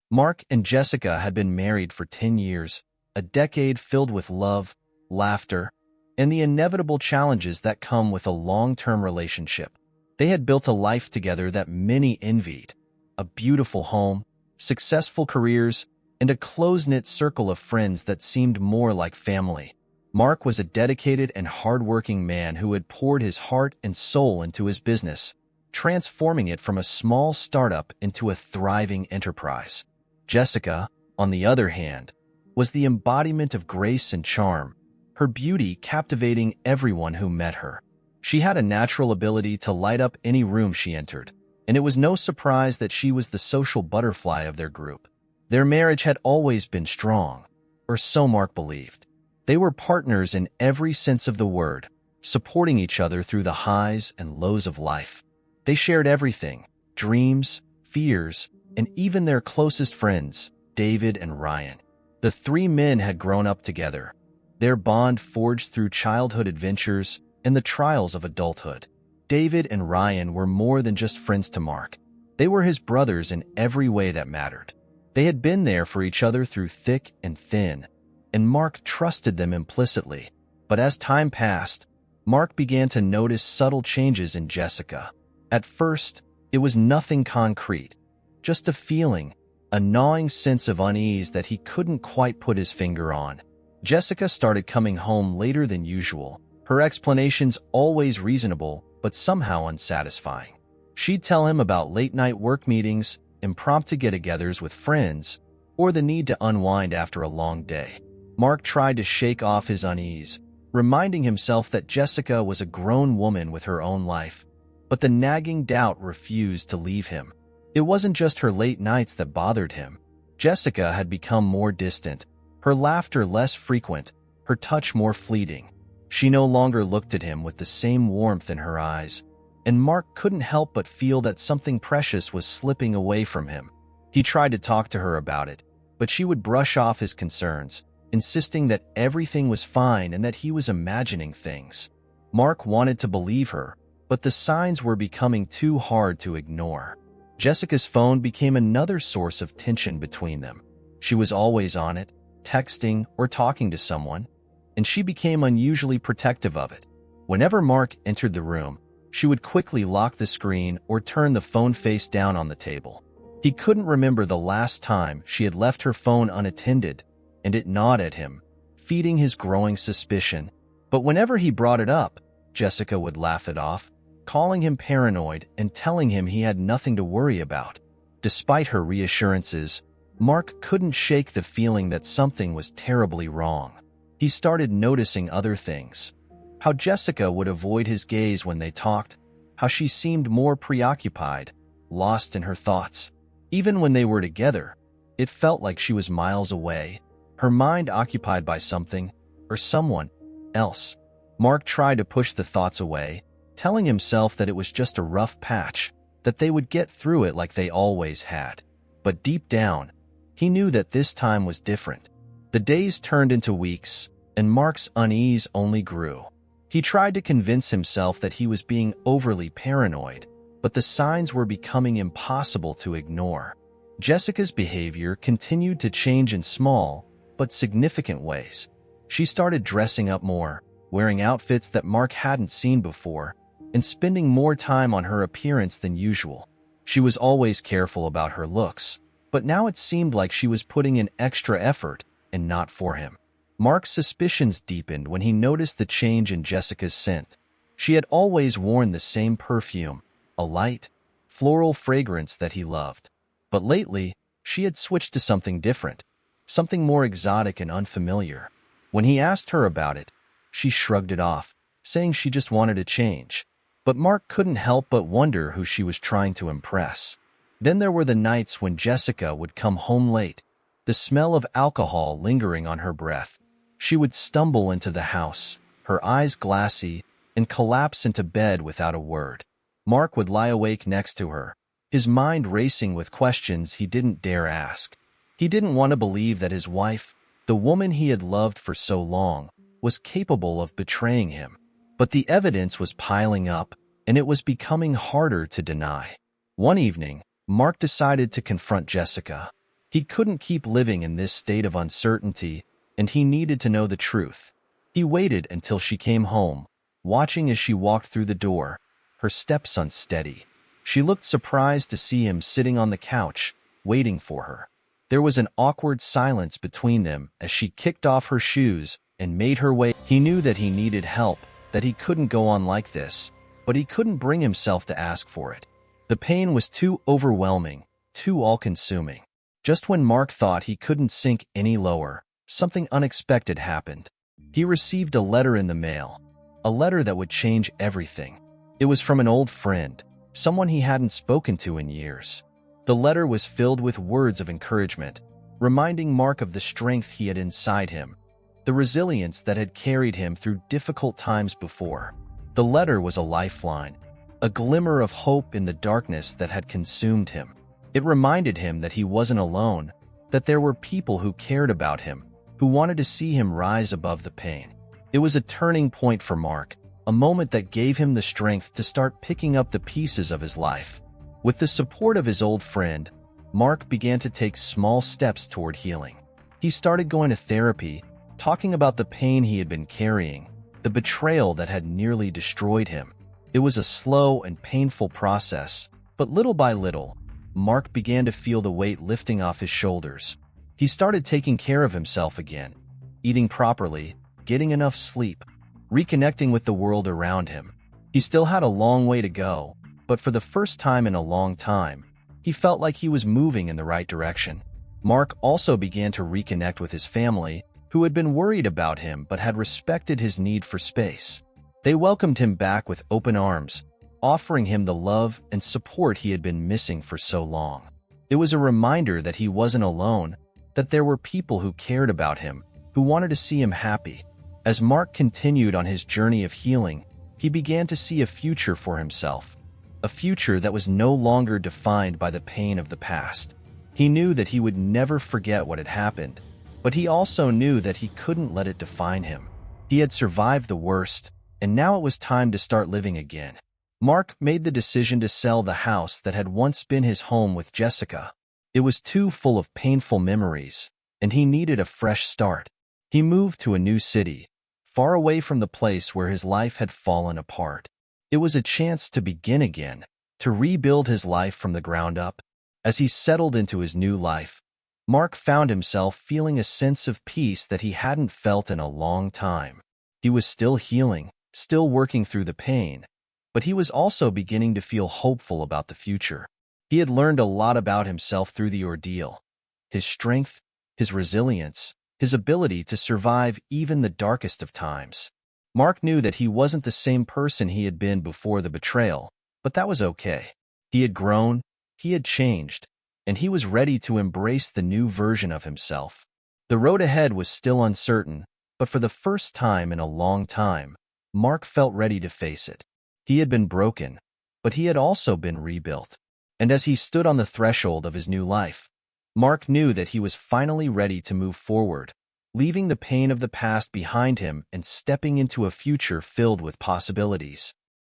Mark and Jessica had been married for 10 years, a decade filled with love, laughter, and the inevitable challenges that come with a long-term relationship. They had built a life together that many envied, a beautiful home, successful careers, and a close-knit circle of friends that seemed more like family. Mark was a dedicated and hardworking man who had poured his heart and soul into his business, transforming it from a small startup into a thriving enterprise. Jessica, on the other hand, was the embodiment of grace and charm, her beauty captivating everyone who met her. She had a natural ability to light up any room she entered, and it was no surprise that she was the social butterfly of their group. Their marriage had always been strong, or so Mark believed. They were partners in every sense of the word, supporting each other through the highs and lows of life. They shared everything: dreams, fears, and even their closest friends, David and Ryan. The three men had grown up together, their bond forged through childhood adventures and the trials of adulthood. David and Ryan were more than just friends to Mark. They were his brothers in every way that mattered. They had been there for each other through thick and thin, and Mark trusted them implicitly. But as time passed, Mark began to notice subtle changes in Jessica. At first, it was nothing concrete, just a feeling, a gnawing sense of unease that he couldn't quite put his finger on. Jessica started coming home later than usual, her explanations always reasonable but somehow unsatisfying. She'd tell him about late-night work meetings, impromptu get-togethers with friends, or the need to unwind after a long day. Mark tried to shake off his unease, reminding himself that Jessica was a grown woman with her own life, but the nagging doubt refused to leave him. It wasn't just her late nights that bothered him. Jessica had become more distant, her laughter less frequent, her touch more fleeting. She no longer looked at him with the same warmth in her eyes, and Mark couldn't help but feel that something precious was slipping away from him. He tried to talk to her about it, but she would brush off his concerns, insisting that everything was fine and that he was imagining things. Mark wanted to believe her, but the signs were becoming too hard to ignore. Jessica's phone became another source of tension between them. She was always on it, texting or talking to someone, and she became unusually protective of it. Whenever Mark entered the room, she would quickly lock the screen or turn the phone face down on the table. He couldn't remember the last time she had left her phone unattended, and it gnawed at him, feeding his growing suspicion. But whenever he brought it up, Jessica would laugh it off, calling him paranoid and telling him he had nothing to worry about. Despite her reassurances, Mark couldn't shake the feeling that something was terribly wrong. He started noticing other things: how Jessica would avoid his gaze when they talked, how she seemed more preoccupied, lost in her thoughts. Even when they were together, it felt like she was miles away, her mind occupied by something or someone else. Mark tried to push the thoughts away, telling himself that it was just a rough patch, that they would get through it like they always had. But deep down, he knew that this time was different. The days turned into weeks, and Mark's unease only grew. He tried to convince himself that he was being overly paranoid, but the signs were becoming impossible to ignore. Jessica's behavior continued to change in small but significant ways. She started dressing up more, wearing outfits that Mark hadn't seen before, and spending more time on her appearance than usual. She was always careful about her looks, but now it seemed like she was putting in extra effort, and not for him. Mark's suspicions deepened when he noticed the change in Jessica's scent. She had always worn the same perfume, a light, floral fragrance that he loved. But lately, she had switched to something different, something more exotic and unfamiliar. When he asked her about it, she shrugged it off, saying she just wanted a change. But Mark couldn't help but wonder who she was trying to impress. Then there were the nights when Jessica would come home late, the smell of alcohol lingering on her breath. She would stumble into the house, her eyes glassy, and collapse into bed without a word. Mark would lie awake next to her, his mind racing with questions he didn't dare ask. He didn't want to believe that his wife, the woman he had loved for so long, was capable of betraying him. But the evidence was piling up, and it was becoming harder to deny. One evening, Mark decided to confront Jessica. He couldn't keep living in this state of uncertainty, and he needed to know the truth. He waited until she came home, watching as she walked through the door, her steps unsteady. She looked surprised to see him sitting on the couch, waiting for her. There was an awkward silence between them as she kicked off her shoes and made her way. He knew that he needed help, that he couldn't go on like this, but he couldn't bring himself to ask for it. The pain was too overwhelming, too all-consuming. Just when Mark thought he couldn't sink any lower, something unexpected happened. He received a letter in the mail, a letter that would change everything. It was from an old friend, someone he hadn't spoken to in years. The letter was filled with words of encouragement, reminding Mark of the strength he had inside him, the resilience that had carried him through difficult times before. The letter was a lifeline, a glimmer of hope in the darkness that had consumed him. It reminded him that he wasn't alone, that there were people who cared about him, who wanted to see him rise above the pain. It was a turning point for Mark, a moment that gave him the strength to start picking up the pieces of his life. With the support of his old friend, Mark began to take small steps toward healing. He started going to therapy, talking about the pain he had been carrying, the betrayal that had nearly destroyed him. It was a slow and painful process, but little by little, Mark began to feel the weight lifting off his shoulders. He started taking care of himself again, eating properly, getting enough sleep, reconnecting with the world around him. He still had a long way to go, but for the first time in a long time, he felt like he was moving in the right direction. Mark also began to reconnect with his family, who had been worried about him but had respected his need for space. They welcomed him back with open arms, offering him the love and support he had been missing for so long. It was a reminder that he wasn't alone, that there were people who cared about him, who wanted to see him happy. As Mark continued on his journey of healing, he began to see a future for himself, a future that was no longer defined by the pain of the past. He knew that he would never forget what had happened, but he also knew that he couldn't let it define him. He had survived the worst, and now it was time to start living again. Mark made the decision to sell the house that had once been his home with Jessica. It was too full of painful memories, and he needed a fresh start. He moved to a new city, far away from the place where his life had fallen apart. It was a chance to begin again, to rebuild his life from the ground up. As he settled into his new life, Mark found himself feeling a sense of peace that he hadn't felt in a long time. He was still healing, still working through the pain, but he was also beginning to feel hopeful about the future. He had learned a lot about himself through the ordeal, his strength, his resilience, his ability to survive even the darkest of times. Mark knew that he wasn't the same person he had been before the betrayal, but that was okay. He had grown, he had changed, and he was ready to embrace the new version of himself. The road ahead was still uncertain, but for the first time in a long time, Mark felt ready to face it. He had been broken, but he had also been rebuilt. And as he stood on the threshold of his new life, Mark knew that he was finally ready to move forward, leaving the pain of the past behind him and stepping into a future filled with possibilities.